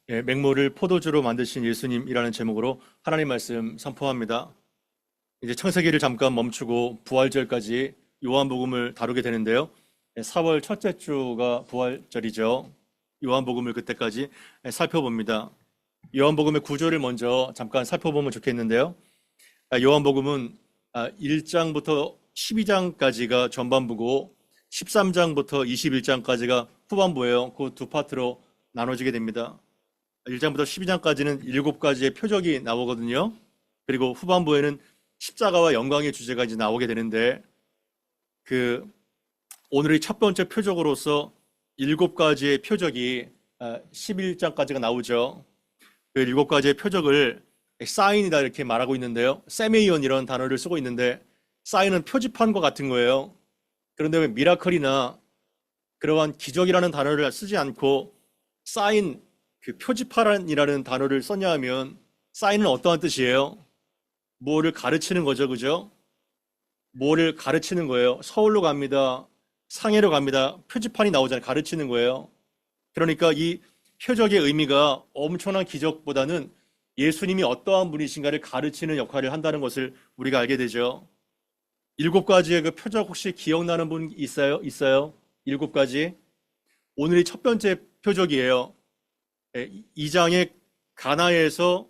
맹모를 포도주로 만드신 예수님이라는 제목으로 하나님 말씀 선포합니다. 이제 창세기를 잠깐 멈추고 부활절까지 요한복음을 다루게 되는데요. 4월 첫째 주가 부활절이죠. 요한복음을 그때까지 살펴봅니다. 요한복음의 구조를 먼저 잠깐 살펴보면 좋겠는데요. 요한복음은 1장부터 12장까지가 전반부고 13장부터 21장까지가 후반부예요. 그 두 파트로 나눠지게 됩니다. 1장부터 12장까지는 7가지의 표적이 나오거든요. 그리고 후반부에는 십자가와 영광의 주제가 이제 나오게 되는데, 오늘의 첫 번째 표적으로서 7가지의 표적이 11장까지가 나오죠. 그 7가지의 표적을 사인이다 이렇게 말하고 있는데요. 세메이온 이런 단어를 쓰고 있는데, 사인은 표지판과 같은 거예요. 그런데 왜 미라클이나 그러한 기적이라는 단어를 쓰지 않고 사인, 표지판이라는 단어를 썼냐 하면, 사인은 어떠한 뜻이에요? 뭐를 가르치는 거죠, 그죠? 뭐를 가르치는 거예요. 서울로 갑니다. 상해로 갑니다. 표지판이 나오잖아요. 가르치는 거예요. 그러니까 이 표적의 의미가 엄청난 기적보다는 예수님이 어떠한 분이신가를 가르치는 역할을 한다는 것을 우리가 알게 되죠. 7가지의 그 표적 혹시 기억나는 분 있어요? 있어요? 7가지. 오늘이 첫 번째 표적이에요. 2장의 가나에서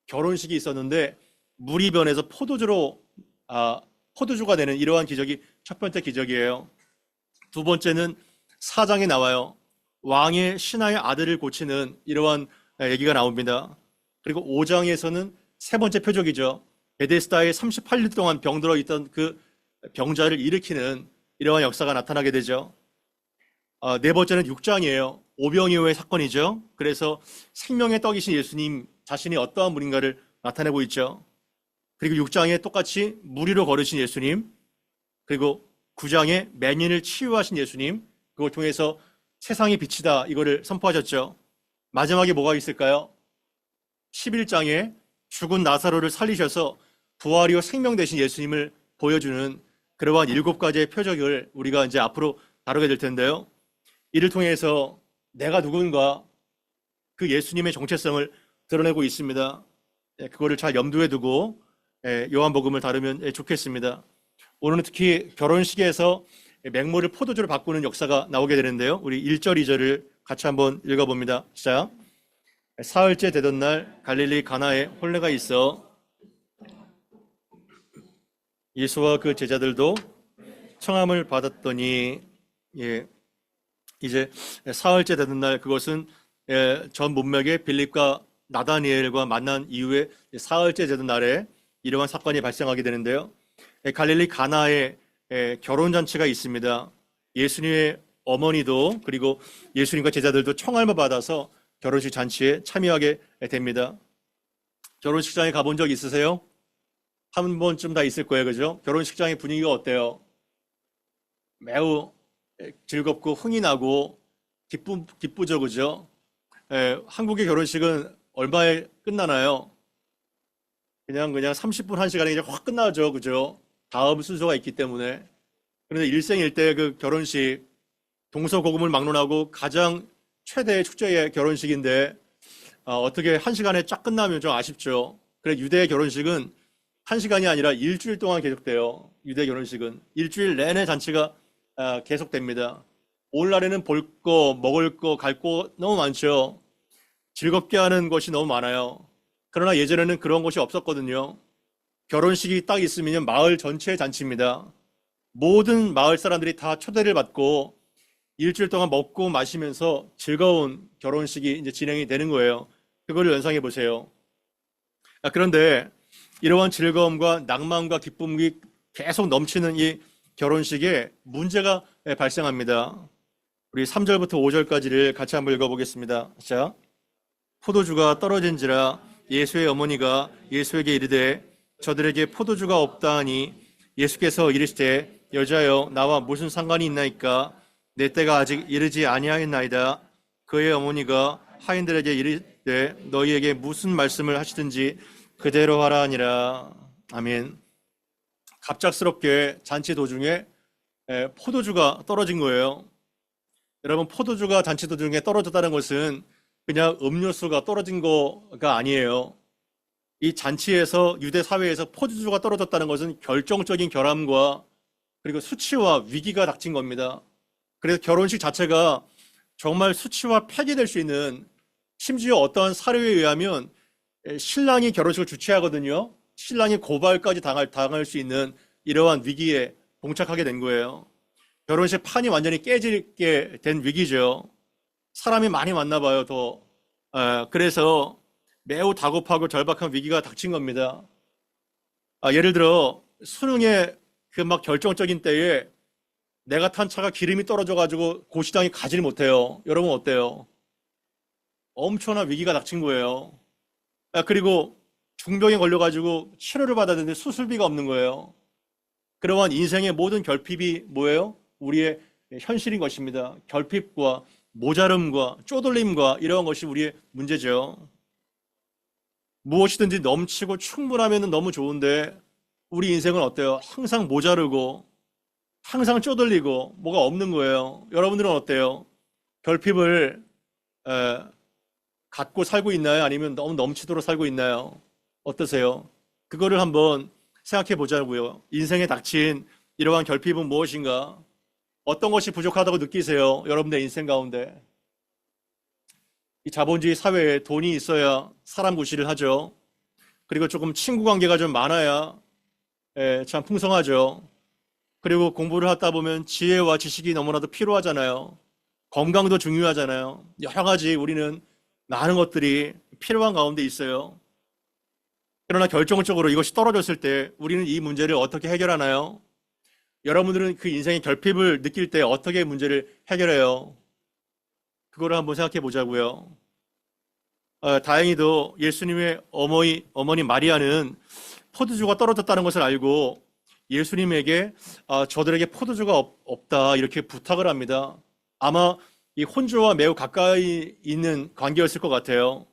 결혼식이 있었는데 물이 변해서 포도주가 되는 이러한 기적이 첫 번째 기적이에요. 두 번째는 4장에 나와요. 왕의 신하의 아들을 고치는 이러한 얘기가 나옵니다. 그리고 5장에서는 세 번째 표적이죠. 베데스다에 38년 동안 병들어 있던 그 병자를 일으키는 이러한 역사가 나타나게 되죠. 네 번째는 6장이에요. 오병이어의 사건이죠. 그래서 생명의 떡이신 예수님 자신이 어떠한 분인가를 나타내고 있죠. 그리고 6장에 똑같이 무리로 걸으신 예수님, 그리고 9장에 맹인을 치유하신 예수님, 그걸 통해서 세상의 빛이다 이거를 선포하셨죠. 마지막에 뭐가 있을까요? 11장에 죽은 나사로를 살리셔서 부활이요 생명 되신 예수님을 보여주는 그러한 7가지의 표적을 우리가 이제 앞으로 다루게 될 텐데요. 이를 통해서 내가 누군가 그 예수님의 정체성을 드러내고 있습니다. 그거를 잘 염두에 두고 요한복음을 다루면 좋겠습니다. 오늘은 특히 결혼식에서 맹모를 포도주로 바꾸는 역사가 나오게 되는데요. 우리 1절, 2절을 같이 한번 읽어봅니다. 시작. 사흘째 되던 날 갈릴리 가나에 혼례가 있어 예수와 그 제자들도 청함을 받았더니, 이제 사흘째 되던 날, 그것은 전 문맥의 빌립과 나다니엘과 만난 이후에 사흘째 되던 날에 이러한 사건이 발생하게 되는데요. 갈릴리 가나에 결혼잔치가 있습니다. 예수님의 어머니도 그리고 예수님과 제자들도 청함을 받아서 결혼식 잔치에 참여하게 됩니다. 결혼식장에 가본 적 있으세요? 한 번쯤 다 있을 거예요, 그죠? 결혼식장의 분위기가 어때요? 매우 즐겁고 흥이 나고 기쁘죠, 그죠? 한국의 결혼식은 얼마에 끝나나요? 그냥 30분, 1시간에 이제 확 끝나죠, 그죠? 다음 순서가 있기 때문에. 그런데 일생일대 그 결혼식, 동서고금을 막론하고 가장 최대의 축제의 결혼식인데, 어떻게 1시간에 쫙 끝나면 좀 아쉽죠. 그래, 유대의 결혼식은 1시간이 아니라 일주일 동안 계속돼요. 유대 결혼식은 일주일 내내 잔치가 계속됩니다. 오늘날에는 볼 거, 먹을 거, 갈 거 너무 많죠. 즐겁게 하는 것이 너무 많아요. 그러나 예전에는 그런 것이 없었거든요. 결혼식이 딱 있으면 마을 전체의 잔치입니다. 모든 마을 사람들이 다 초대를 받고 일주일 동안 먹고 마시면서 즐거운 결혼식이 이제 진행이 되는 거예요. 그거를 연상해 보세요. 그런데 이러한 즐거움과 낭만과 기쁨이 계속 넘치는 이 결혼식에 문제가 발생합니다. 우리 3절부터 5절까지를 같이 한번 읽어보겠습니다. 자, 포도주가 떨어진지라 예수의 어머니가 예수에게 이르되 저들에게 포도주가 없다 하니 예수께서 이르시되 여자여 나와 무슨 상관이 있나이까 내 때가 아직 이르지 아니하였나이다. 그의 어머니가 하인들에게 이르되 너희에게 무슨 말씀을 하시든지 그대로 하라 하니라. 아멘. 갑작스럽게 잔치 도중에 포도주가 떨어진 거예요. 여러분, 포도주가 잔치 도중에 떨어졌다는 것은 그냥 음료수가 떨어진 거가 아니에요. 이 잔치에서 유대 사회에서 포도주가 떨어졌다는 것은 결정적인 결함과 그리고 수치와 위기가 닥친 겁니다. 그래서 결혼식 자체가 정말 수치와 폐기될 수 있는, 심지어 어떠한 사료에 의하면 신랑이 결혼식을 주최하거든요. 신랑이 고발까지 당할 수 있는 이러한 위기에 봉착하게 된 거예요. 결혼식 판이 완전히 깨지게 된 위기죠. 사람이 많이 왔나 봐요, 더. 그래서 매우 다급하고 절박한 위기가 닥친 겁니다. 예를 들어 수능의 그 막 결정적인 때에 내가 탄 차가 기름이 떨어져가지고 고시장에 가지를 못해요. 여러분 어때요? 엄청난 위기가 닥친 거예요. 그리고 중병에 걸려가지고 치료를 받아야 되는데 수술비가 없는 거예요. 그러한 인생의 모든 결핍이 뭐예요? 우리의 현실인 것입니다. 결핍과 모자름과 쪼들림과 이러한 것이 우리의 문제죠. 무엇이든지 넘치고 충분하면 너무 좋은데 우리 인생은 어때요? 항상 모자르고 항상 쪼들리고 뭐가 없는 거예요. 여러분들은 어때요? 결핍을 갖고 살고 있나요? 아니면 너무 넘치도록 살고 있나요? 어떠세요? 그거를 한번 생각해 보자고요. 인생에 닥친 이러한 결핍은 무엇인가? 어떤 것이 부족하다고 느끼세요? 여러분의 인생 가운데. 이 자본주의 사회에 돈이 있어야 사람 구실을 하죠. 그리고 조금 친구 관계가 좀 많아야 참 풍성하죠. 그리고 공부를 하다 보면 지혜와 지식이 너무나도 필요하잖아요. 건강도 중요하잖아요. 여러 가지 우리는 많은 것들이 필요한 가운데 있어요. 그러나 결정적으로 이것이 떨어졌을 때 우리는 이 문제를 어떻게 해결하나요? 여러분들은 그 인생의 결핍을 느낄 때 어떻게 문제를 해결해요? 그거를 한번 생각해 보자고요. 다행히도 예수님의 어머니 마리아는 포도주가 떨어졌다는 것을 알고 예수님에게 저들에게 포도주가 없다 이렇게 부탁을 합니다. 아마 이 혼주와 매우 가까이 있는 관계였을 것 같아요.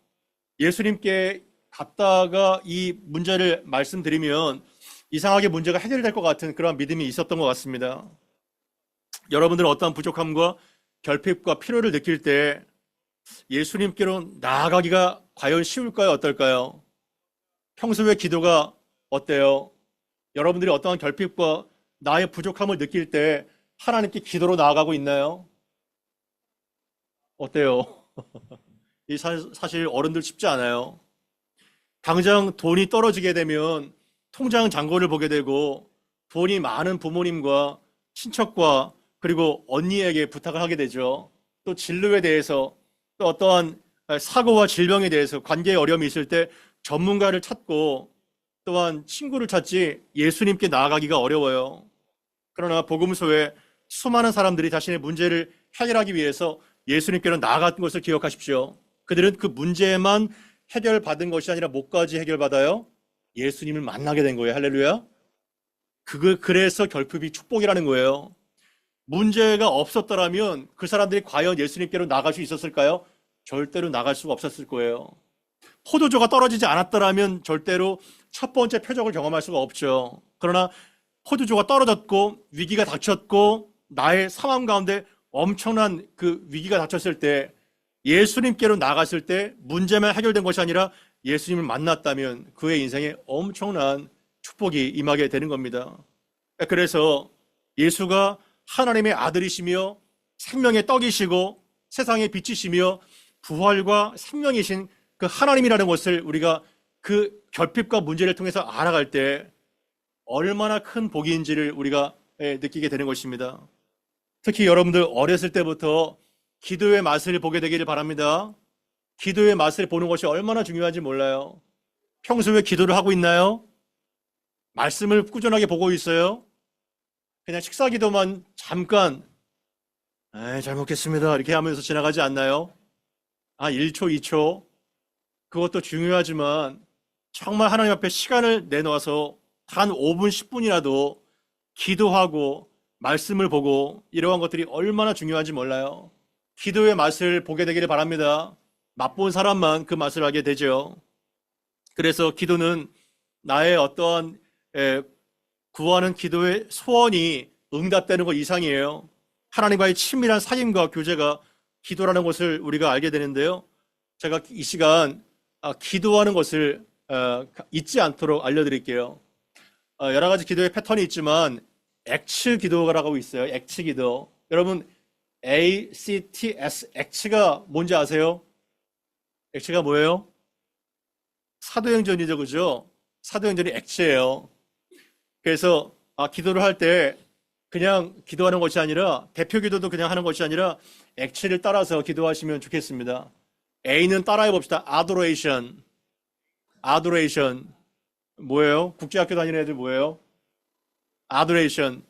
예수님께 갔다가 이 문제를 말씀드리면 이상하게 문제가 해결될 것 같은 그런 믿음이 있었던 것 같습니다. 여러분들은 어떠한 부족함과 결핍과 필요를 느낄 때 예수님께로 나아가기가 과연 쉬울까요? 어떨까요? 평소에 기도가 어때요? 여러분들이 어떠한 결핍과 나의 부족함을 느낄 때 하나님께 기도로 나아가고 있나요? 어때요? 이 사실 어른들 쉽지 않아요. 당장 돈이 떨어지게 되면 통장 잔고를 보게 되고 돈이 많은 부모님과 친척과 그리고 언니에게 부탁을 하게 되죠. 또 진로에 대해서 또 어떠한 사고와 질병에 대해서 관계에 어려움이 있을 때 전문가를 찾고 또한 친구를 찾지 예수님께 나아가기가 어려워요. 그러나 복음서에 수많은 사람들이 자신의 문제를 해결하기 위해서 예수님께로 나아갔던 것을 기억하십시오. 그들은 그 문제만 해결받은 것이 아니라 뭐까지 해결받아요? 예수님을 만나게 된 거예요. 할렐루야. 그래서 결핍이 축복이라는 거예요. 문제가 없었더라면 그 사람들이 과연 예수님께로 나갈 수 있었을까요? 절대로 나갈 수가 없었을 거예요. 포도주가 떨어지지 않았더라면 절대로 첫 번째 표적을 경험할 수가 없죠. 그러나 포도주가 떨어졌고 위기가 닥쳤고 나의 상황 가운데 엄청난 그 위기가 닥쳤을 때 예수님께로 나갔을 때 문제만 해결된 것이 아니라 예수님을 만났다면 그의 인생에 엄청난 축복이 임하게 되는 겁니다. 그래서 예수가 하나님의 아들이시며 생명의 떡이시고 세상의 빛이시며 부활과 생명이신 그 하나님이라는 것을 우리가 그 결핍과 문제를 통해서 알아갈 때 얼마나 큰 복인지를 우리가 느끼게 되는 것입니다. 특히 여러분들 어렸을 때부터 기도의 맛을 보게 되기를 바랍니다. 기도의 맛을 보는 것이 얼마나 중요한지 몰라요. 평소에 기도를 하고 있나요? 말씀을 꾸준하게 보고 있어요? 그냥 식사 기도만 잠깐 잘 먹겠습니다 이렇게 하면서 지나가지 않나요? 1초, 2초 그것도 중요하지만 정말 하나님 앞에 시간을 내놓아서 단 5분, 10분이라도 기도하고 말씀을 보고 이러한 것들이 얼마나 중요한지 몰라요. 기도의 맛을 보게 되기를 바랍니다. 맛본 사람만 그 맛을 알게 되죠. 그래서 기도는 나의 어떠한 구하는 기도의 소원이 응답되는 것 이상이에요. 하나님과의 친밀한 사귐과 교제가 기도라는 것을 우리가 알게 되는데요. 제가 이 시간 기도하는 것을 잊지 않도록 알려드릴게요. 여러 가지 기도의 패턴이 있지만 액츠 기도라고 있어요. 액츠 기도. 여러분 ACTS 액츠가 뭔지 아세요? 액츠가 뭐예요? 사도행전이죠, 그죠? 사도행전이 액츠예요. 그래서 기도를 할 때 그냥 기도하는 것이 아니라 대표 기도도 그냥 하는 것이 아니라 액츠를 따라서 기도하시면 좋겠습니다. A는 따라해 봅시다. adoration. adoration. 뭐예요? 국제학교 다니는 애들 뭐예요? adoration.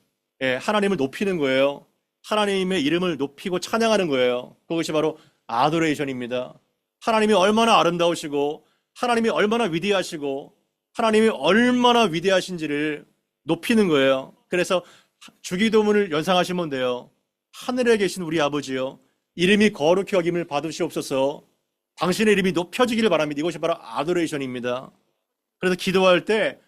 예, 하나님을 높이는 거예요. 하나님의 이름을 높이고 찬양하는 거예요. 그것이 바로 adoration입니다. 하나님이 얼마나 아름다우시고 하나님이 얼마나 위대하시고 하나님이 얼마나 위대하신지를 높이는 거예요. 그래서 주기도문을 연상하시면 돼요. 하늘에 계신 우리 아버지요, 이름이 거룩히 여김을 받으시옵소서. 당신의 이름이 높여지기를 바랍니다. 이것이 바로 아도레이션입니다. 그래서 기도할 때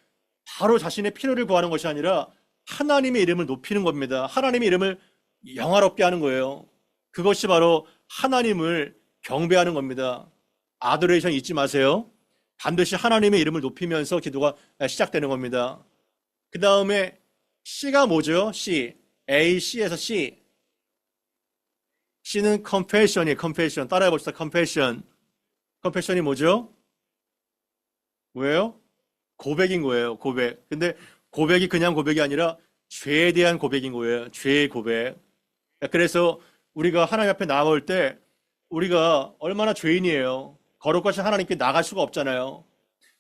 바로 자신의 필요를 구하는 것이 아니라 하나님의 이름을 높이는 겁니다. 하나님의 이름을 영화롭게 하는 거예요. 그것이 바로 하나님을 경배하는 겁니다. 아도레이션 잊지 마세요. 반드시 하나님의 이름을 높이면서 기도가 시작되는 겁니다. 그 다음에 C가 뭐죠? C. A, C에서 C. C는 confession이에요. confession. 따라해 봅시다. confession. confession이 뭐죠? 뭐예요? 고백인 거예요. 고백. 근데 고백이 그냥 고백이 아니라 죄에 대한 고백인 거예요. 죄의 고백. 그래서 우리가 하나님 앞에 나아올 때 우리가 얼마나 죄인이에요. 거룩하신 하나님께 나갈 수가 없잖아요.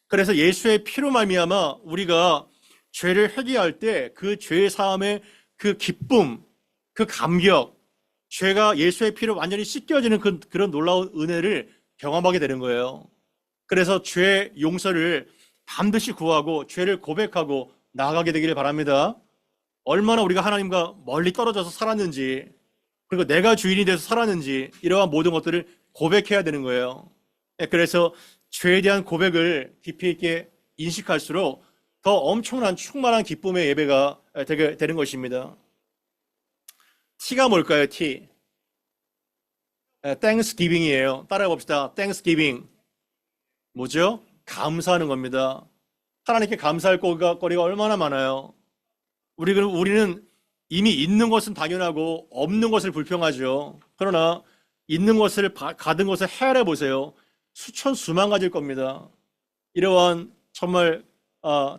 그래서 예수의 피로 말미암아 우리가 죄를 회개할 때 그 죄의 사함의 그 기쁨, 그 감격, 죄가 예수의 피로 완전히 씻겨지는 그런 놀라운 은혜를 경험하게 되는 거예요. 그래서 죄 용서를 반드시 구하고 죄를 고백하고 나아가게 되기를 바랍니다. 얼마나 우리가 하나님과 멀리 떨어져서 살았는지, 그리고 내가 주인이 돼서 살았는지, 이러한 모든 것들을 고백해야 되는 거예요. 그래서 죄에 대한 고백을 깊이 있게 인식할수록 더 엄청난 충만한 기쁨의 예배가 되게 되는 것입니다. T가 뭘까요? T. Thanksgiving이에요. 따라해 봅시다. Thanksgiving. 뭐죠? 감사하는 겁니다. 하나님께 감사할 거리가 얼마나 많아요. 우리는 이미 있는 것은 당연하고 없는 것을 불평하죠. 그러나 있는 것을 가진 것을 헤아려 보세요. 수천 수만 가지일 겁니다. 이러한 정말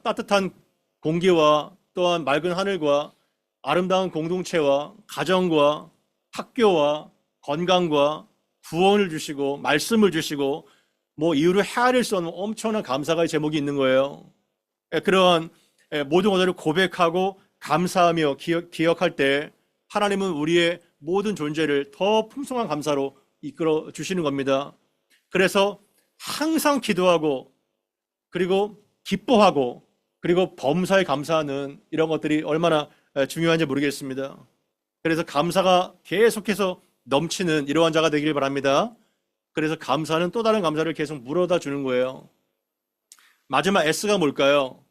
따뜻한 공기와 또한 맑은 하늘과 아름다운 공동체와 가정과 학교와 건강과 구원을 주시고 말씀을 주시고 뭐 이유를 헤아릴 수 없는 엄청난 감사의 제목이 있는 거예요. 그러한 모든 것들을 고백하고 감사하며 기억할 때 하나님은 우리의 모든 존재를 더 풍성한 감사로 이끌어 주시는 겁니다. 그래서 항상 기도하고 그리고 기뻐하고 그리고 범사에 감사하는 이런 것들이 얼마나 중요한지 모르겠습니다. 그래서 감사가 계속해서 넘치는 이러한 자가 되길 바랍니다. 그래서 감사는 또 다른 감사를 계속 물어다 주는 거예요. 마지막 S가 뭘까요?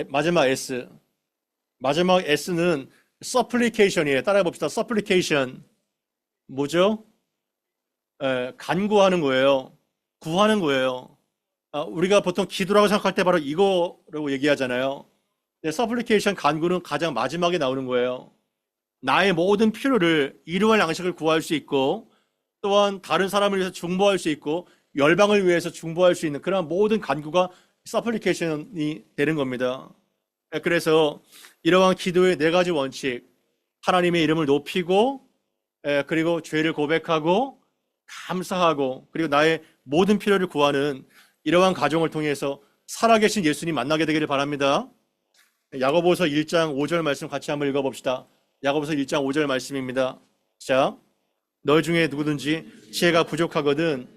마지막 S. 마지막 S는 supplication이에요. 따라해 봅시다. supplication. 뭐죠? 간구하는 거예요. 구하는 거예요. 우리가 보통 기도라고 생각할 때 바로 이거라고 얘기하잖아요. supplication, 간구는 가장 마지막에 나오는 거예요. 나의 모든 필요를 일용할 양식을 구할 수 있고 또한 다른 사람을 위해서 중보할 수 있고 열방을 위해서 중보할 수 있는 그런 모든 간구가 supplication이 되는 겁니다. 그래서 이러한 기도의 네 가지 원칙, 하나님의 이름을 높이고 그리고 죄를 고백하고 감사하고 그리고 나의 모든 필요를 구하는 이러한 과정을 통해서 살아계신 예수님 만나게 되기를 바랍니다. 야고보서 1장 5절 말씀 같이 한번 읽어봅시다. 야고보서 1장 5절 말씀입니다. 자, 너 중에 누구든지 지혜가 부족하거든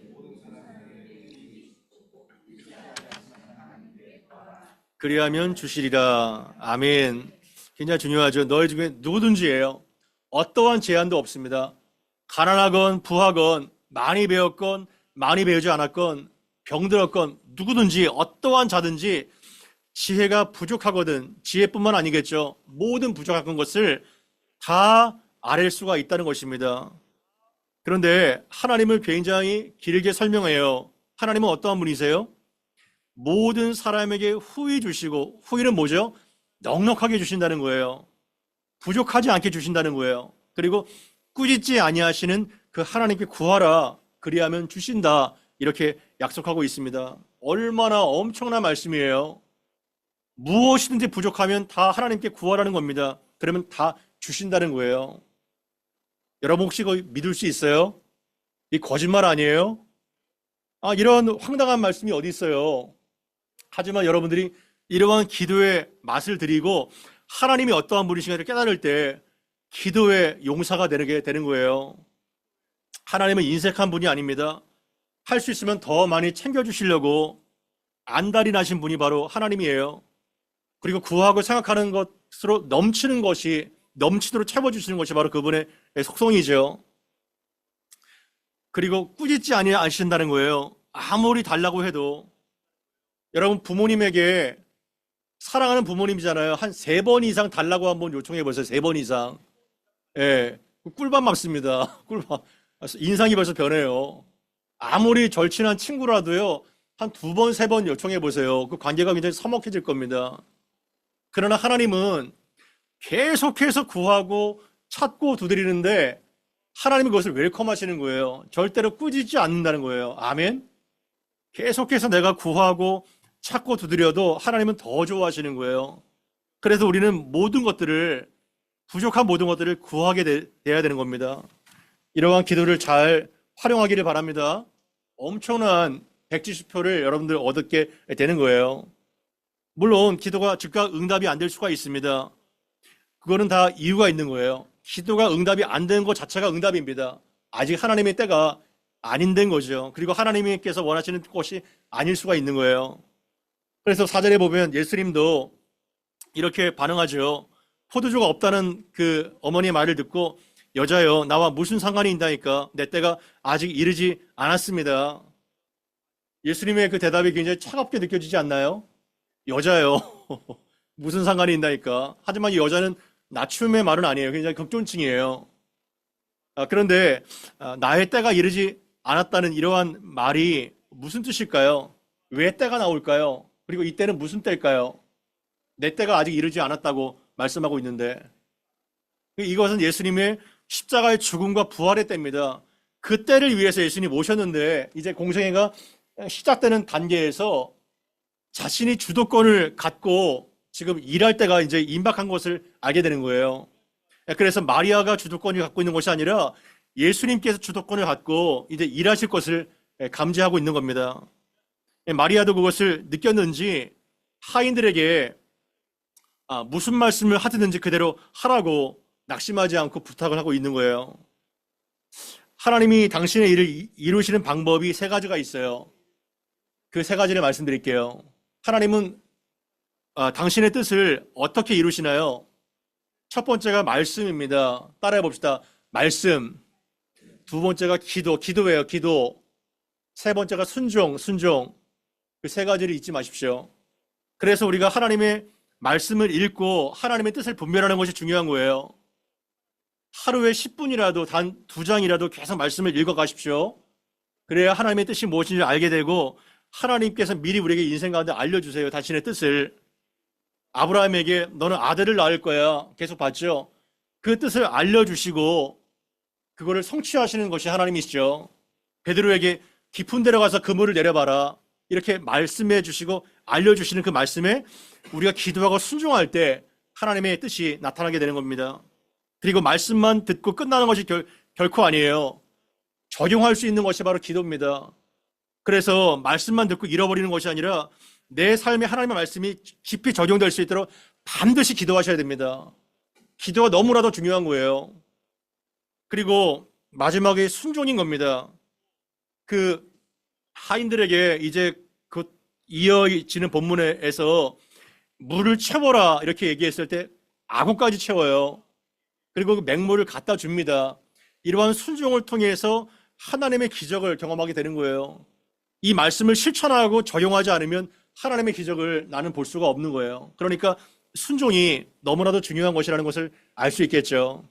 그리하면 주시리라. 아멘. 굉장히 중요하죠. 너희 중에 누구든지예요. 어떠한 제한도 없습니다. 가난하건 부하건 많이 배웠건 많이 배우지 않았건 병들었건 누구든지 어떠한 자든지 지혜가 부족하거든 지혜뿐만 아니겠죠. 모든 부족한 것을 다 아랠 수가 있다는 것입니다. 그런데 하나님을 굉장히 길게 설명해요. 하나님은 어떠한 분이세요? 모든 사람에게 후히 주시고, 후히는 뭐죠? 넉넉하게 주신다는 거예요. 부족하지 않게 주신다는 거예요. 그리고 꾸짖지 아니하시는 그 하나님께 구하라, 그리하면 주신다, 이렇게 약속하고 있습니다. 얼마나 엄청난 말씀이에요. 무엇이든지 부족하면 다 하나님께 구하라는 겁니다. 그러면 다 주신다는 거예요. 여러분 혹시 이거 믿을 수 있어요? 이 거짓말 아니에요? 이런 황당한 말씀이 어디 있어요? 하지만 여러분들이 이러한 기도의 맛을 들이고 하나님이 어떠한 분이신가를 깨달을 때 기도의 용사가 되게 되는 거예요. 하나님은 인색한 분이 아닙니다. 할 수 있으면 더 많이 챙겨주시려고 안달이 나신 분이 바로 하나님이에요. 그리고 구하고 생각하는 것으로 넘치는 것이, 넘치도록 채워주시는 것이 바로 그분의 속성이죠. 그리고 꾸짖지 아니하신다는 거예요. 아무리 달라고 해도. 여러분 부모님에게, 사랑하는 부모님이잖아요. 한 3번 이상 달라고 한번 요청해 보세요. 3번 이상. 예, 꿀밤 맞습니다. 꿀밤. 인상이 벌써 변해요. 아무리 절친한 친구라도요, 한 2번, 3번 요청해 보세요. 그 관계가 굉장히 서먹해질 겁니다. 그러나 하나님은 계속해서 구하고 찾고 두드리는데 하나님은 그것을 웰컴하시는 거예요. 절대로 꾸짖지 않는다는 거예요. 아멘. 계속해서 내가 구하고 찾고 두드려도 하나님은 더 좋아하시는 거예요. 그래서 우리는 모든 것들을, 부족한 모든 것들을 구하게 돼야 되는 겁니다. 이러한 기도를 잘 활용하기를 바랍니다. 엄청난 백지수표를 여러분들 얻게 되는 거예요. 물론 기도가 즉각 응답이 안 될 수가 있습니다. 그거는 다 이유가 있는 거예요. 기도가 응답이 안 되는 것 자체가 응답입니다. 아직 하나님의 때가 아닌 된 거죠. 그리고 하나님께서 원하시는 것이 아닐 수가 있는 거예요. 그래서 4절에 보면 예수님도 이렇게 반응하죠. 포도주가 없다는 그 어머니의 말을 듣고, 여자여 나와 무슨 상관이 있다니까, 내 때가 아직 이르지 않았습니다. 예수님의 그 대답이 굉장히 차갑게 느껴지지 않나요? 여자요 무슨 상관이 있다니까. 하지만 이 여자는 낮춤의 말은 아니에요. 굉장히 극존칭이에요. 그런데 나의 때가 이르지 않았다는 이러한 말이 무슨 뜻일까요? 왜 때가 나올까요? 그리고 이 때는 무슨 때일까요? 내 때가 아직 이르지 않았다고 말씀하고 있는데, 이것은 예수님의 십자가의 죽음과 부활의 때입니다. 그 때를 위해서 예수님이 오셨는데, 이제 공생애가 시작되는 단계에서 자신이 주도권을 갖고 지금 일할 때가 이제 임박한 것을 알게 되는 거예요. 그래서 마리아가 주도권을 갖고 있는 것이 아니라 예수님께서 주도권을 갖고 이제 일하실 것을 감지하고 있는 겁니다. 마리아도 그것을 느꼈는지 하인들에게 무슨 말씀을 하든지 그대로 하라고 낙심하지 않고 부탁을 하고 있는 거예요. 하나님이 당신의 일을 이루시는 방법이 3가지가 있어요. 그 3가지를 말씀드릴게요. 하나님은 당신의 뜻을 어떻게 이루시나요? 첫 번째가 말씀입니다. 따라해 봅시다. 말씀. 2번째가 기도예요. 기도. 3번째가 순종. 그 3가지를 잊지 마십시오. 그래서 우리가 하나님의 말씀을 읽고 하나님의 뜻을 분별하는 것이 중요한 거예요. 하루에 10분이라도, 단 2장이라도 계속 말씀을 읽어 가십시오. 그래야 하나님의 뜻이 무엇인지 알게 되고, 하나님께서 미리 우리에게 인생 가운데 알려주세요. 당신의 뜻을. 아브라함에게 너는 아들을 낳을 거야. 계속 봤죠. 그 뜻을 알려주시고 그거를 성취하시는 것이 하나님이시죠. 베드로에게 깊은 데로 가서 그물을 내려봐라. 이렇게 말씀해 주시고 알려주시는 그 말씀에 우리가 기도하고 순종할 때 하나님의 뜻이 나타나게 되는 겁니다. 그리고 말씀만 듣고 끝나는 것이 결코 아니에요. 적용할 수 있는 것이 바로 기도입니다. 그래서 말씀만 듣고 잃어버리는 것이 아니라 내 삶에 하나님의 말씀이 깊이 적용될 수 있도록 반드시 기도하셔야 됩니다. 기도가 너무나도 중요한 거예요. 그리고 마지막에 순종인 겁니다. 그 하인들에게 이제 그 이어지는 본문에서 물을 채워라 이렇게 얘기했을 때 아구까지 채워요. 그리고 그 맹물을 갖다 줍니다. 이러한 순종을 통해서 하나님의 기적을 경험하게 되는 거예요. 이 말씀을 실천하고 적용하지 않으면 하나님의 기적을 나는 볼 수가 없는 거예요. 그러니까 순종이 너무나도 중요한 것이라는 것을 알 수 있겠죠.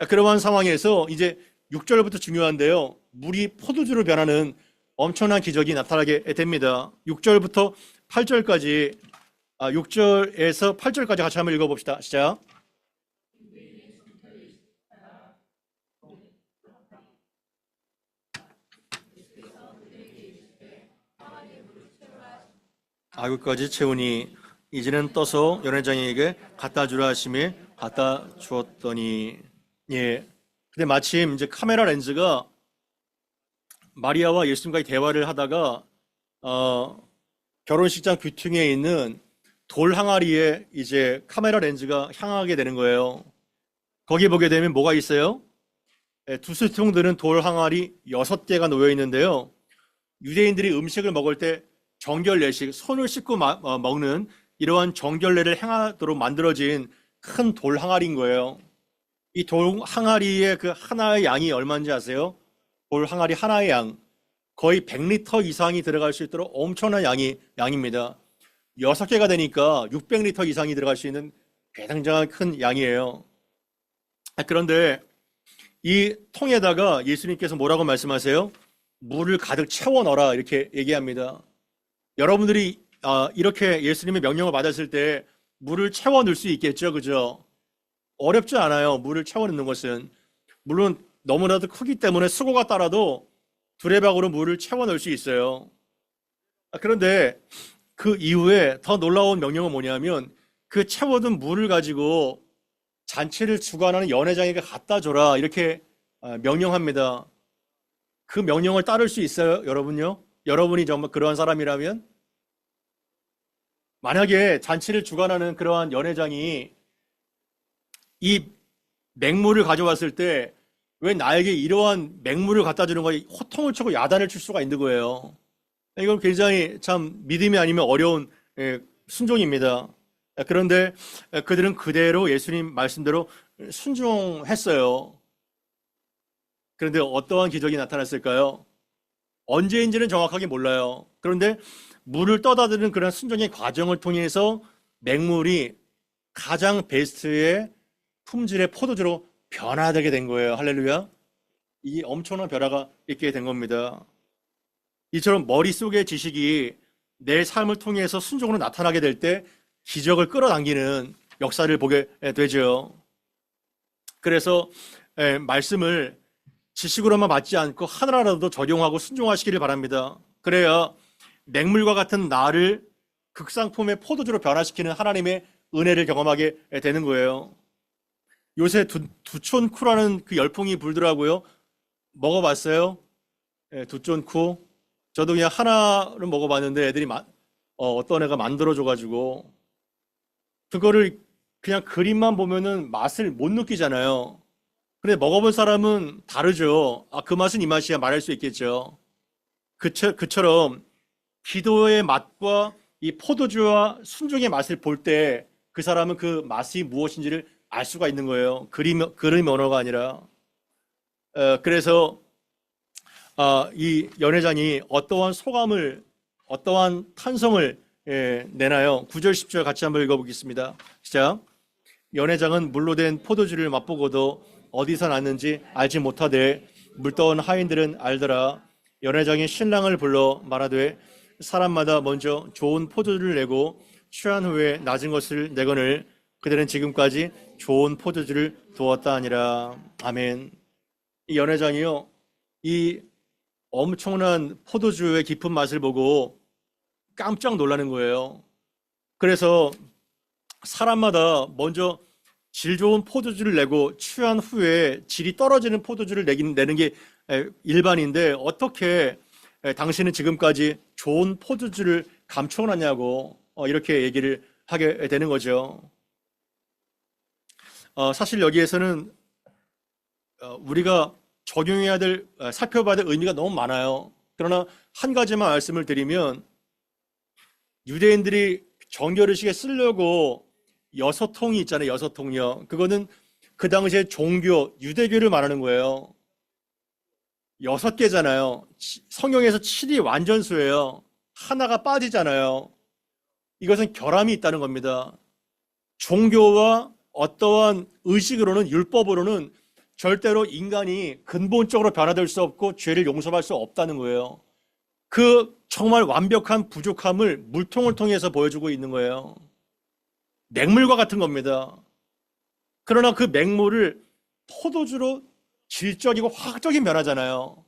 그러한 상황에서 이제 6절부터 중요한데요. 물이 포도주로 변하는 엄청난 기적이 나타나게 됩니다. 6절부터 8절까지 6절에서 8절까지 같이 한번 읽어봅시다. 시작. 아구까지 채우니 이제는 떠서 연회장에게 갖다 주라 하심에 갖다 주었더니. 예. 근데 마침 이제 카메라 렌즈가 마리아와 예수님과의 대화를 하다가 결혼식장 귀퉁이에 있는 돌 항아리에 이제 카메라 렌즈가 향하게 되는 거예요. 거기 보게 되면 뭐가 있어요? 두수통 드는 돌 항아리 6개가 놓여 있는데요. 유대인들이 음식을 먹을 때 정결례식, 손을 씻고 먹는 이러한 정결례를 행하도록 만들어진 큰 돌 항아리인 거예요. 이 돌 항아리의 그 하나의 양이 얼마인지 아세요? 돌 항아리 하나의 양 거의 100리터 이상이 들어갈 수 있도록 엄청난 양입니다. 6개가 되니까 600리터 이상이 들어갈 수 있는 굉장히 큰 양이에요. 그런데 이 통에다가 예수님께서 뭐라고 말씀하세요? 물을 가득 채워 넣어라 이렇게 얘기합니다. 여러분들이 이렇게 예수님의 명령을 받았을 때 물을 채워 넣을 수 있겠죠, 그죠? 어렵지 않아요. 물을 채워 넣는 것은. 물론 너무나도 크기 때문에 수고가 따라도 두레박으로 물을 채워 넣을 수 있어요. 그런데 그 이후에 더 놀라운 명령은 뭐냐면 그 채워둔 물을 가지고 잔치를 주관하는 연회장에게 갖다 줘라 이렇게 명령합니다. 그 명령을 따를 수 있어요, 여러분요? 여러분이 정말 그러한 사람이라면? 만약에 잔치를 주관하는 그러한 연회장이 이 맹물을 가져왔을 때 왜 나에게 이러한 맹물을 갖다 주는 거에 호통을 치고 야단을 칠 수가 있는 거예요. 이건 굉장히 참 믿음이 아니면 어려운 순종입니다. 그런데 그들은 그대로 예수님 말씀대로 순종했어요. 그런데 어떠한 기적이 나타났을까요? 언제인지는 정확하게 몰라요. 그런데 물을 떠다드는 그런 순종의 과정을 통해서 맹물이 가장 베스트의 품질의 포도주로 변화되게 된 거예요. 할렐루야. 이 엄청난 변화가 있게 된 겁니다. 이처럼 머릿속의 지식이 내 삶을 통해서 순종으로 나타나게 될 때 기적을 끌어당기는 역사를 보게 되죠. 그래서 말씀을 지식으로만 받지 않고 하나라도 적용하고 순종하시기를 바랍니다. 그래야 맹물과 같은 나를 극상품의 포도주로 변화시키는 하나님의 은혜를 경험하게 되는 거예요. 요새 두촌쿠라는 그 열풍이 불더라고요. 먹어봤어요? 두촌쿠. 저도 그냥 하나를 먹어봤는데 애들이 어떤 애가 만들어줘가지고 그거를 그냥 그림만 보면은 맛을 못 느끼잖아요. 근데 먹어본 사람은 다르죠. 그 맛은 이 맛이야 말할 수 있겠죠. 그처럼 기도의 맛과 이 포도주와 순종의 맛을 볼 때 그 사람은 그 맛이 무엇인지를 알 수가 있는 거예요. 그림 언어가 아니라. 그래서 이 연회장이 어떠한 소감을, 어떠한 탄성을 내나요? 9절, 10절 같이 한번 읽어보겠습니다. 시작. 연회장은 물로 된 포도주를 맛보고도 어디서 났는지 알지 못하되 물떠온 하인들은 알더라. 연회장이 신랑을 불러 말하되 사람마다 먼저 좋은 포도주를 내고 취한 후에 낮은 것을 내거늘 그들은 지금까지 좋은 포도주를 두었다 하니라. 아멘. 이 연회장이요, 이 엄청난 포도주의 깊은 맛을 보고 깜짝 놀라는 거예요. 그래서 사람마다 먼저 질 좋은 포도주를 내고 취한 후에 질이 떨어지는 포도주를 내는 게 일반인데 어떻게 당신은 지금까지 좋은 포도주를 감춰놨냐고 이렇게 얘기를 하게 되는 거죠. 사실 여기에서는 우리가 적용해야 될, 살펴봐야 될 의미가 너무 많아요. 그러나 한 가지만 말씀을 드리면 유대인들이 정결의식에 쓰려고 6통이 있잖아요. 6통이요. 그거는 그 당시에 종교, 유대교를 말하는 거예요. 6개잖아요. 성경에서 7이 완전수예요. 하나가 빠지잖아요. 이것은 결함이 있다는 겁니다. 종교와 어떠한 의식으로는, 율법으로는 절대로 인간이 근본적으로 변화될 수 없고 죄를 용서할 수 없다는 거예요. 그 정말 완벽한 부족함을 물통을 통해서 보여주고 있는 거예요. 맹물과 같은 겁니다. 그러나 그 맹물을 포도주로 질적이고 화학적인 변화잖아요.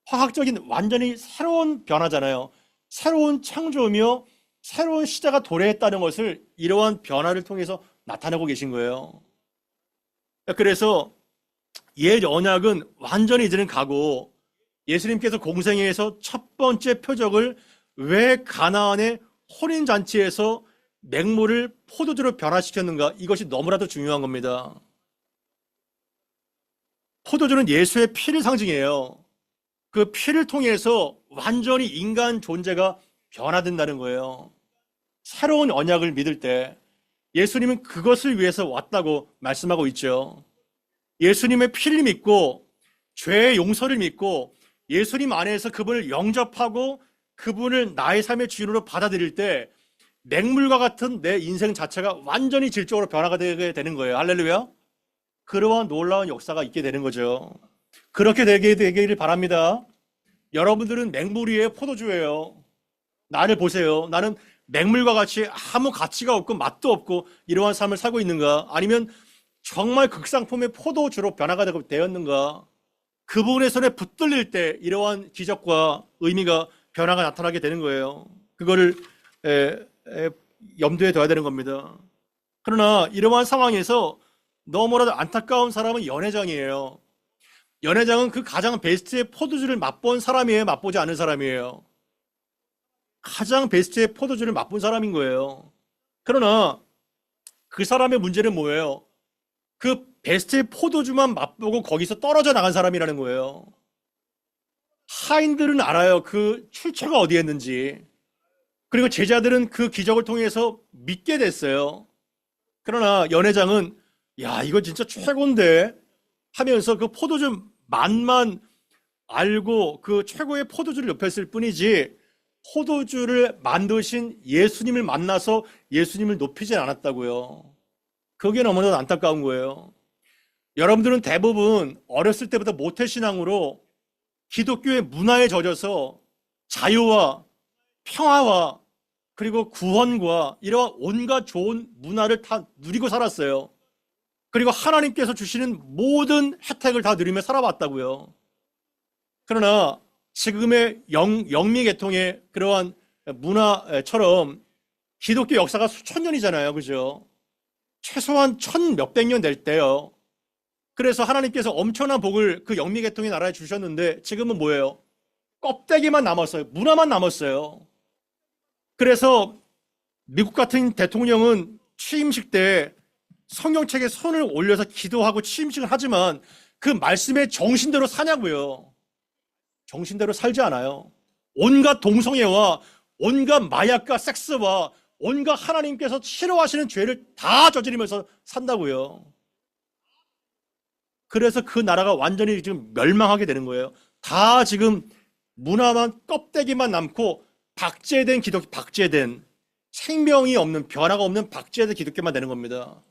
화학적인 완전히 새로운 변화잖아요. 새로운 창조며 새로운 시대가 도래했다는 것을 이러한 변화를 통해서 나타내고 계신 거예요. 그래서 옛 언약은 완전히 이제는 가고 예수님께서 공생애에서 첫 번째 표적을 왜 가나안의 혼인잔치에서 맹물을 포도주로 변화시켰는가, 이것이 너무나도 중요한 겁니다. 포도주는 예수의 피를 상징해요. 그 피를 통해서 완전히 인간 존재가 변화된다는 거예요. 새로운 언약을 믿을 때 예수님은 그것을 위해서 왔다고 말씀하고 있죠. 예수님의 피를 믿고 죄의 용서를 믿고 예수님 안에서 그분을 영접하고 그분을 나의 삶의 주인으로 받아들일 때 맹물과 같은 내 인생 자체가 완전히 질적으로 변화가 되게 되는 거예요. 할렐루야. 그러한 놀라운 역사가 있게 되는 거죠. 그렇게 되기를 바랍니다. 여러분들은 맹물 위에 포도주예요. 나를 보세요. 나는 맹물과 같이 아무 가치가 없고 맛도 없고 이러한 삶을 살고 있는가? 아니면 정말 극상품의 포도주로 변화가 되었는가? 그분의 손에 붙들릴 때 이러한 기적과 의미가 변화가 나타나게 되는 거예요. 그거를 염두에 둬야 되는 겁니다. 그러나 이러한 상황에서 너무나도 안타까운 사람은 연회장이에요. 연회장은 그 가장 베스트의 포도주를 맛본 사람이에요? 맛보지 않은 사람이에요? 가장 베스트의 포도주를 맛본 사람인 거예요. 그러나 그 사람의 문제는 뭐예요? 그 베스트의 포도주만 맛보고 거기서 떨어져 나간 사람이라는 거예요. 하인들은 알아요. 그 출처가 어디에 있는지. 그리고 제자들은 그 기적을 통해서 믿게 됐어요. 그러나 연회장은 야, 이거 진짜 최고인데 하면서 그 포도주 맛만 알고 그 최고의 포도주를 옆에 있을 뿐이지 포도주를 만드신 예수님을 만나서 예수님을 높이진 않았다고요. 그게 너무나도 안타까운 거예요. 여러분들은 대부분 어렸을 때부터 모태신앙으로 기독교의 문화에 젖어서 자유와 평화와 그리고 구원과 이러한 온갖 좋은 문화를 다 누리고 살았어요. 그리고 하나님께서 주시는 모든 혜택을 다 누리며 살아왔다고요. 그러나 지금의 영미계통의 그러한 문화처럼 기독교 역사가 수천 년이잖아요. 그죠? 최소한 천 몇백 년 될 때요. 그래서 하나님께서 엄청난 복을 그 영미계통의 나라에 주셨는데 지금은 뭐예요? 껍데기만 남았어요. 문화만 남았어요. 그래서 미국 같은 대통령은 취임식 때 성경책에 손을 올려서 기도하고 취임식을 하지만 그 말씀의 정신대로 사냐고요. 정신대로 살지 않아요. 온갖 동성애와 온갖 마약과 섹스와 온갖 하나님께서 싫어하시는 죄를 다 저지르면서 산다고요. 그래서 그 나라가 완전히 지금 멸망하게 되는 거예요. 다 지금 문화만 껍데기만 남고 박제된 기독교, 박제된 생명이 없는 변화가 없는 박제된 기독교만 되는 겁니다.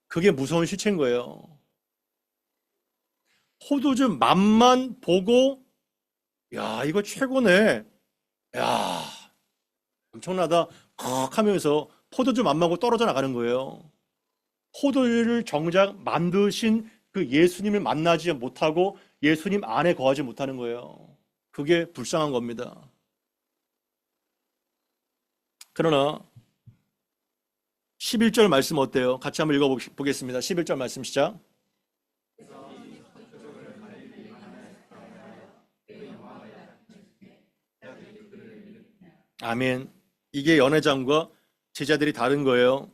그게 무서운 실체인 거예요. 포도주 맛만 보고 야, 이거 최고네. 야, 엄청나다. 컥 하면서 포도주 맛만고 떨어져 나가는 거예요. 포도주를 정작 만드신 그 예수님을 만나지 못하고 예수님 안에 거하지 못하는 거예요. 그게 불쌍한 겁니다. 그러나 11절 말씀 어때요? 같이 한번 읽어보겠습니다. 11절 말씀 시작. 아멘. 이게 연회장과 제자들이 다른 거예요.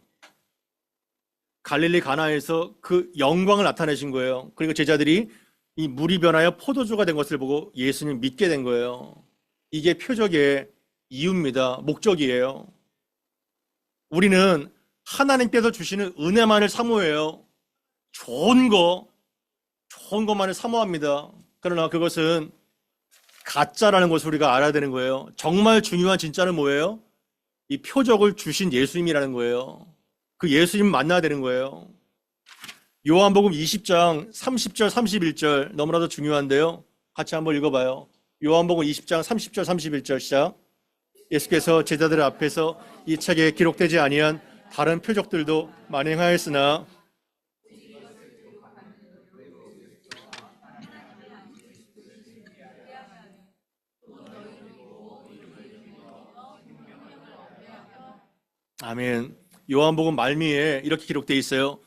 갈릴리 가나에서 그 영광을 나타내신 거예요. 그리고 제자들이 이 물이 변하여 포도주가 된 것을 보고 예수님 믿게 된 거예요. 이게 표적의 이유입니다. 목적이에요. 우리는 하나님께서 주시는 은혜만을 사모해요. 좋은 것만을 사모합니다. 그러나 그것은 가짜라는 것을 우리가 알아야 되는 거예요. 정말 중요한 진짜는 뭐예요? 이 표적을 주신 예수님이라는 거예요. 그 예수님 만나야 되는 거예요. 요한복음 20장 30절 31절 너무나도 중요한데요. 같이 한번 읽어봐요. 요한복음 20장 30절 31절 시작. 예수께서 제자들 앞에서 이 책에 기록되지 아니한 다른 표적들도 만행하였으나 아멘. 요한복음 말미에 이렇게 기록되어 있어요.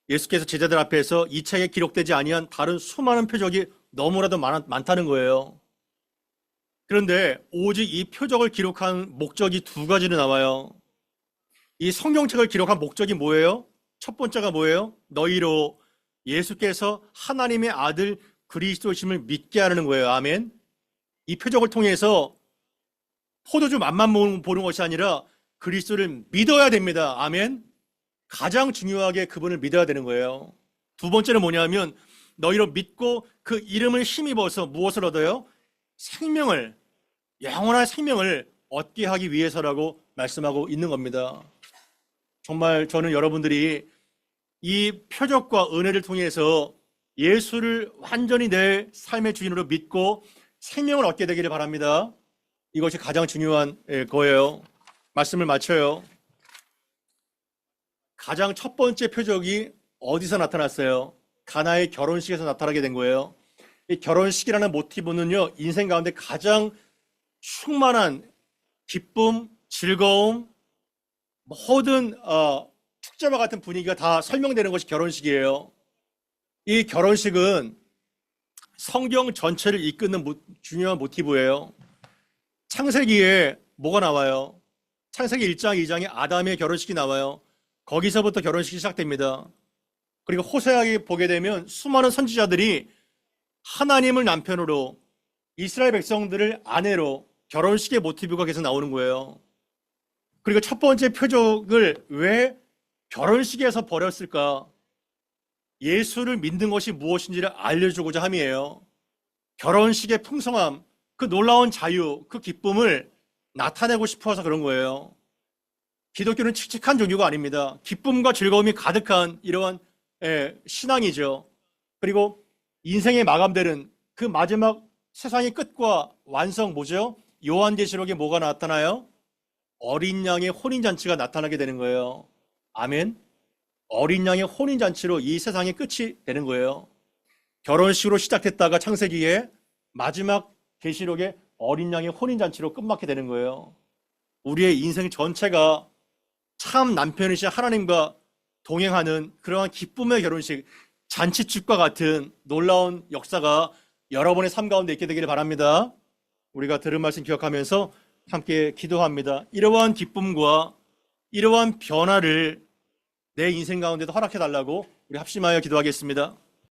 예수께서 제자들 앞에서 이 책에 기록되지 아니한 다른 수많은 표적이 너무나도 많다는 거예요. 그런데 오직 이 표적을 기록한 목적이 두 가지로 나와요. 이 성경책을 기록한 목적이 뭐예요? 첫 번째가 뭐예요? 너희로 예수께서 하나님의 아들 그리스도심을 믿게 하는 거예요. 아멘. 이 표적을 통해서 포도주 맛만 보는 것이 아니라 그리스도를 믿어야 됩니다. 아멘. 가장 중요하게 그분을 믿어야 되는 거예요. 두 번째는 뭐냐면 너희로 믿고 그 이름을 힘입어서 무엇을 얻어요? 생명을, 영원한 생명을 얻게 하기 위해서라고 말씀하고 있는 겁니다. 정말 저는 여러분들이 이 표적과 은혜를 통해서 예수를 완전히 내 삶의 주인으로 믿고 생명을 얻게 되기를 바랍니다. 이것이 가장 중요한 거예요. 말씀을 마쳐요. 가장 첫 번째 표적이 어디서 나타났어요? 가나의 결혼식에서 나타나게 된 거예요. 이 결혼식이라는 모티브는요, 인생 가운데 가장 충만한 기쁨, 즐거움, 모든 축제와 같은 분위기가 다 설명되는 것이 결혼식이에요. 이 결혼식은 성경 전체를 이끄는 중요한 모티브예요. 창세기에 뭐가 나와요? 창세기 1장, 2장에 아담의 결혼식이 나와요. 거기서부터 결혼식이 시작됩니다. 그리고 호세아에 보게 되면 수많은 선지자들이 하나님을 남편으로 이스라엘 백성들을 아내로 결혼식의 모티브가 계속 나오는 거예요. 그리고 첫 번째 표적을 왜 결혼식에서 벌였을까? 예수를 믿는 것이 무엇인지를 알려주고자 함이에요. 결혼식의 풍성함, 그 놀라운 자유, 그 기쁨을 나타내고 싶어서 그런 거예요. 기독교는 칙칙한 종교가 아닙니다. 기쁨과 즐거움이 가득한 이러한 신앙이죠. 그리고 인생의 마감되는 그 마지막 세상의 끝과 완성 뭐죠? 요한계시록에 뭐가 나타나요? 어린 양의 혼인잔치가 나타나게 되는 거예요. 아멘. 어린 양의 혼인잔치로 이 세상의 끝이 되는 거예요. 결혼식으로 시작했다가 창세기에 마지막 계시록에 어린 양의 혼인잔치로 끝맺게 되는 거예요. 우리의 인생 전체가 참 남편이신 하나님과 동행하는 그러한 기쁨의 결혼식, 잔치집과 같은 놀라운 역사가 여러분의 삶 가운데 있게 되기를 바랍니다. 우리가 들은 말씀 기억하면서 함께 기도합니다. 이러한 기쁨과 이러한 변화를 내 인생 가운데도 허락해 달라고 우리 합심하여 기도하겠습니다.